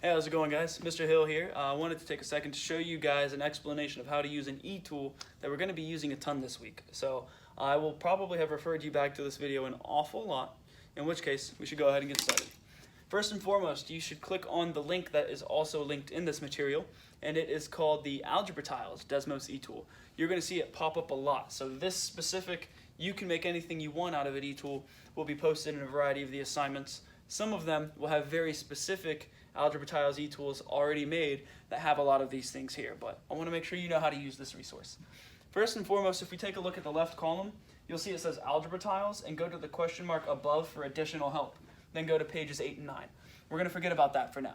Hey, how's it going, guys? Mr. Hill here. I wanted to take a second to show you guys an explanation of how to use an eTool that we're going to be using a ton this week. So I will probably have referred you back to this video an awful lot, in which case we should go ahead and get started. First and foremost, you should click on the link that is also linked in this material, and it is called the Algebra Tiles Desmos eTool. You're going to see it pop up a lot. So this specific "you can make anything you want out of it" eTool will be posted in a variety of the assignments. Some of them will have very specific Algebra Tiles eTools already made that have a lot of these things here, but I want to make sure you know how to use this resource. First and foremost, if we take a look at the left column, you'll see it says Algebra Tiles, and go to the question mark above for additional help. Then go to pages 8 and 9. We're going to forget about that for now.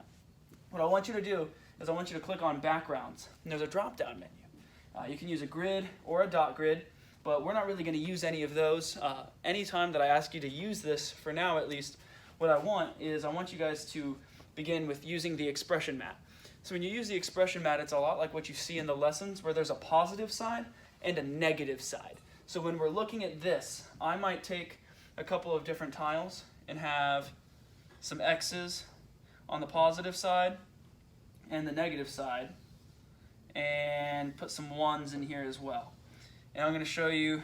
What I want you to do is I want you to click on Backgrounds, and there's a drop-down menu. You can use a grid or a dot grid, but we're not really going to use any of those. Anytime that I ask you to use this, for now at least, what I want you guys to begin with using the expression mat. So when you use the expression mat, it's a lot like what you see in the lessons, where there's a positive side and a negative side. So when we're looking at this, I might take a couple of different tiles and have some X's on the positive side and the negative side, and put some 1s in here as well. And I'm going to show you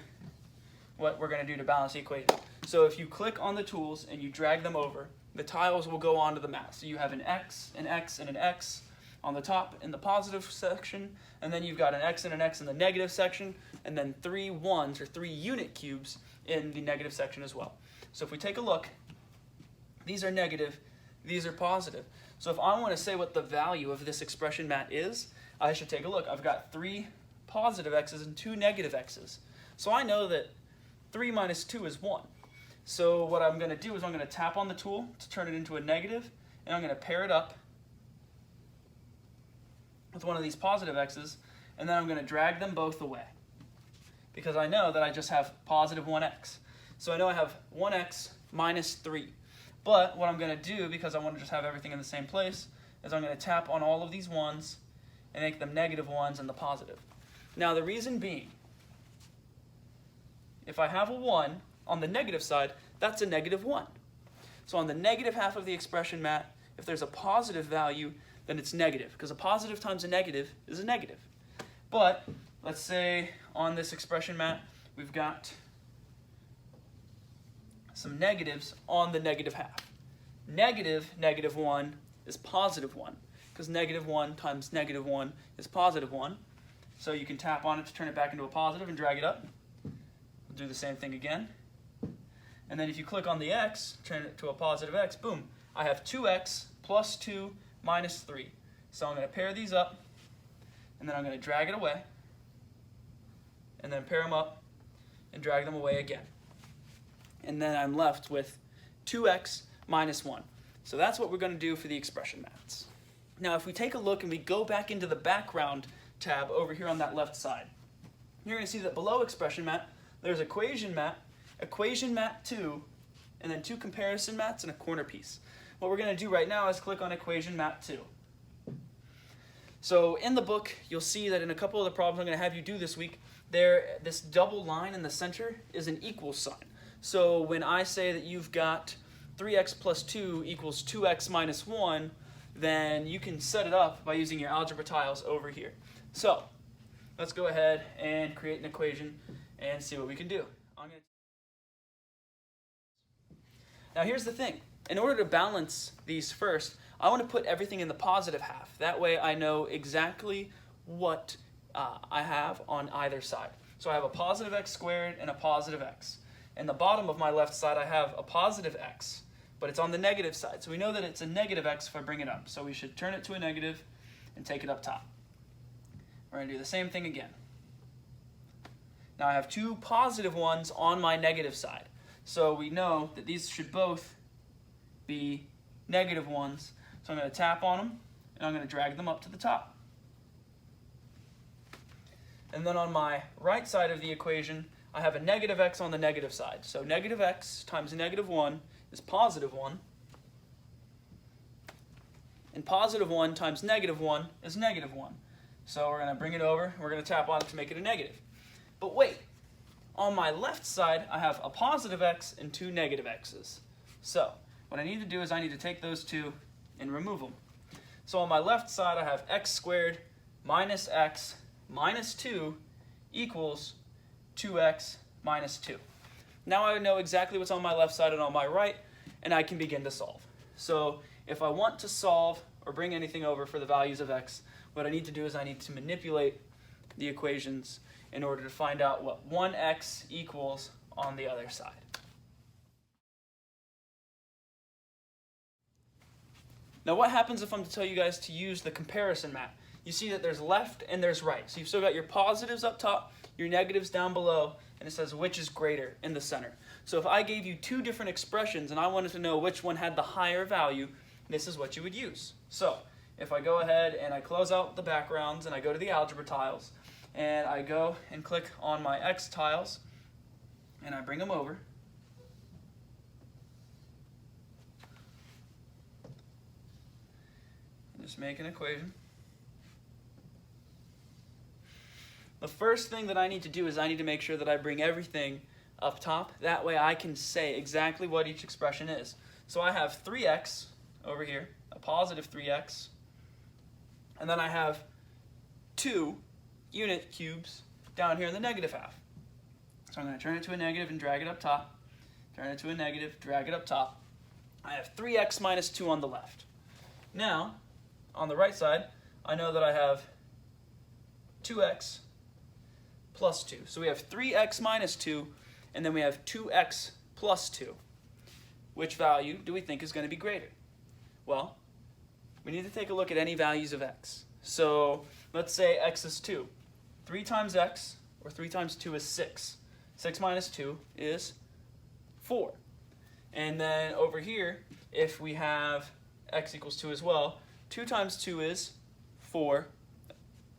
what we're going to do to balance the equation. So if you click on the tools and you drag them over, the tiles will go onto the mat. So you have an X, an X, and an X on the top in the positive section, and then you've got an X and an X in the negative section, and then 3 1s or 3 unit cubes in the negative section as well. So if we take a look, these are negative, these are positive. So if I want to say what the value of this expression mat is, I should take a look. I've got 3 positive X's and 2 negative X's. So I know that 3 minus 2 is 1. So what I'm going to do is I'm going to tap on the tool to turn it into a negative, and I'm going to pair it up with one of these positive X's, and then I'm going to drag them both away, because I know that I just have positive 1x. So I know I have 1x minus 3. But what I'm going to do, because I want to just have everything in the same place, is I'm going to tap on all of these 1s and make them negative 1s and the positive. Now the reason being, if I have a 1 on the negative side, that's a negative 1. So on the negative half of the expression mat, if there's a positive value, then it's negative, because a positive times a negative is a negative. But let's say on this expression mat, we've got some negatives on the negative half. Negative negative 1 is positive 1, because negative 1 times negative 1 is positive 1. So you can tap on it to turn it back into a positive and drag it up. We'll do the same thing again. And then if you click on the X, turn it to a positive X, boom, I have 2x plus 2 minus 3. So I'm going to pair these up, and then I'm going to drag it away, and then pair them up and drag them away again. And then I'm left with 2x minus 1. So that's what we're going to do for the expression mats. Now if we take a look and we go back into the background tab over here on that left side, you're going to see that below expression mat, there's equation mat 2, and then 2 comparison mats and a corner piece. What we're going to do right now is click on equation mat 2. So in the book, you'll see that in a couple of the problems I'm going to have you do this week, this double line in the center is an equal sign. So when I say that you've got 3x plus 2 equals 2x minus 1, then you can set it up by using your algebra tiles over here. So let's go ahead and create an equation and see what we can do. Now here's the thing. In order to balance these first, I want to put everything in the positive half. That way I know exactly what I have on either side. So I have a positive x squared and a positive x. In the bottom of my left side, I have a positive x, but it's on the negative side. So we know that it's a negative x if I bring it up. So we should turn it to a negative and take it up top. We're going to do the same thing again. Now I have 2 positive 1s on my negative side. So we know that these should both be negative 1s. So I'm going to tap on them, and I'm going to drag them up to the top. And then on my right side of the equation, I have a negative x on the negative side. So negative x times negative 1 is positive 1. And positive 1 times negative 1 is negative 1. So we're going to bring it over, and we're going to tap on it to make it a negative. But wait, on my left side, I have a positive x and 2 negative x's. So what I need to do is I need to take those 2 and remove them. So on my left side, I have x squared minus x minus 2 equals 2x minus 2. Now I know exactly what's on my left side and on my right, and I can begin to solve. So if I want to solve or bring anything over for the values of x, what I need to do is I need to manipulate the equations in order to find out what 1x equals on the other side. Now what happens if I'm to tell you guys to use the comparison map? You see that there's left and there's right. So you've still got your positives up top, your negatives down below, and it says which is greater in the center. So if I gave you two different expressions and I wanted to know which one had the higher value, this is what you would use. So if I go ahead and I close out the backgrounds and I go to the algebra tiles and I go and click on my x tiles and I bring them over, just make an equation. The first thing that I need to do is I need to make sure that I bring everything up top. That way I can say exactly what each expression is. So I have 3x over here, a positive 3x, and then I have 2 unit cubes down here in the negative half. So I'm going to turn it to a negative and drag it up top, turn it to a negative, drag it up top. I have 3x minus 2 on the left. Now, on the right side, I know that I have 2x plus 2. So we have 3x minus 2, and then we have 2x plus 2. Which value do we think is going to be greater? Well, we need to take a look at any values of x. So let's say x is 2. 3 times x, or 3 times 2 is 6. 6 minus 2 is 4. And then over here, if we have x equals 2 as well, 2 times 2 is 4,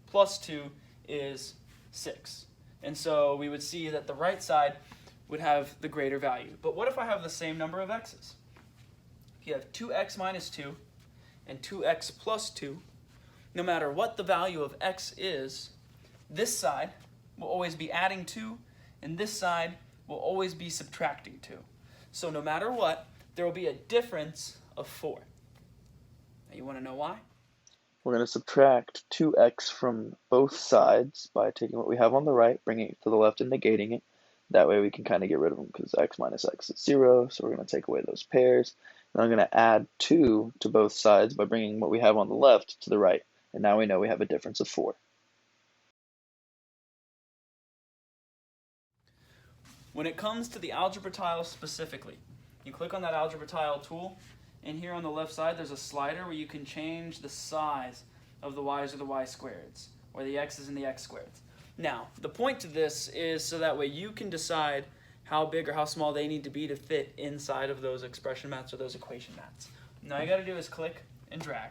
plus 2 is 6. And so we would see that the right side would have the greater value. But what if I have the same number of x's? If you have 2x minus 2 and 2x plus 2, no matter what the value of x is, this side will always be adding 2, and this side will always be subtracting 2. So no matter what, there will be a difference of 4. Now you want to know why? We're going to subtract 2x from both sides by taking what we have on the right, bringing it to the left and negating it. That way we can kind of get rid of them because x minus x is 0, so we're going to take away those pairs. And I'm going to add 2 to both sides by bringing what we have on the left to the right. And now we know we have a difference of 4. When it comes to the algebra tile specifically, you click on that algebra tile tool, and here on the left side there's a slider where you can change the size of the y's or the y squareds, or the x's and the x squareds. Now, the point to this is so that way you can decide how big or how small they need to be to fit inside of those expression mats or those equation mats. Now all you got to do is click and drag.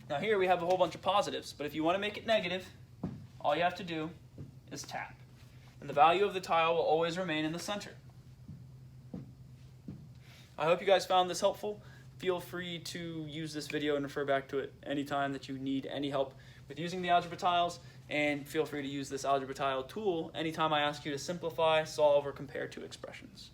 Now here we have a whole bunch of positives, but if you want to make it negative, all you have to do is tap. And the value of the tile will always remain in the center. I hope you guys found this helpful. Feel free to use this video and refer back to it anytime that you need any help with using the algebra tiles, and feel free to use this algebra tile tool anytime I ask you to simplify, solve, or compare two expressions.